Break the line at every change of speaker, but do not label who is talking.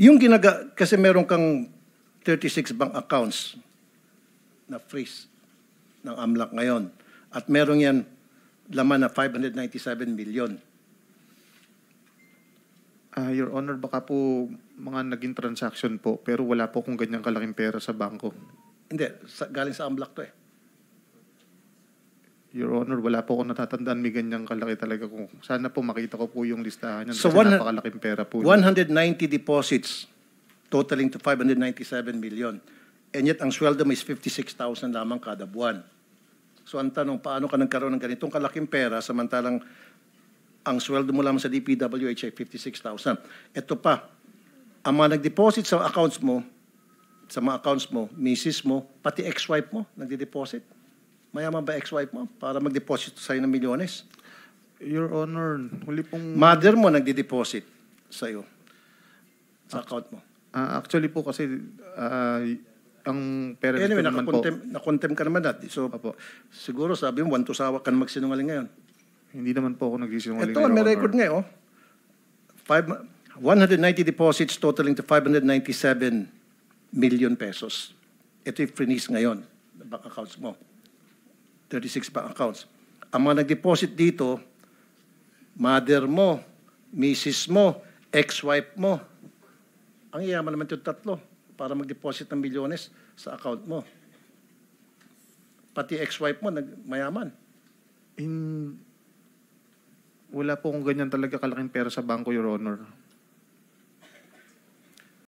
Yung kasi meron kang 36 bank accounts na freeze ng AMLAC ngayon. At meron yan laman na 597 million.
Your Honor, baka po mga naging transaction po, pero wala po kung ganyang kalaking pera sa bangko.
Hindi, galing sa AMLAC to eh.
Your Honor, wala po akong natatandaan may ganyang kalaki talaga. Sana po makita ko po yung listahan yan.
So
kasi napakalaking pera po.
190 deposits totaling to 597 million. And yet, ang sweldo mo is 56,000 lamang kada buwan. So, ang tanong, paano ka nagkaroon ng ganitong kalaking pera samantalang ang sweldo mo lamang sa DPWH ay 56,000. Ito pa, ang mga nag-deposit sa accounts mo, sa mga accounts mo, misis mo, pati ex-wife mo, nagde-deposit. Mayaman ba ex-wife mo para mag-deposit sa'yo ng milyones?
Your Honor, huli pong...
Mother mo nagde-deposit sa'yo sa account mo.
Actually po kasi ang parents
Anyway,
ko naman po...
nakontem ka naman dati. So, siguro sabi mo, wantusawa ka na magsinungaling ngayon.
Hindi naman po ako nagsisinungaling.
Ito, may record nga, oh. 190 deposits totaling to 597 million pesos. Ito yung freeze ngayon, bank accounts mo. 36 bank accounts. Ang mga nag-deposit dito, mother mo, misis mo, ex-wife mo. Ang yaman naman ito tatlo para mag-deposit ng milyones sa account mo. Pati ex-wife mo, mayaman.
Wala po kung ganyan talaga kalaking pera sa bangko, Your Honor.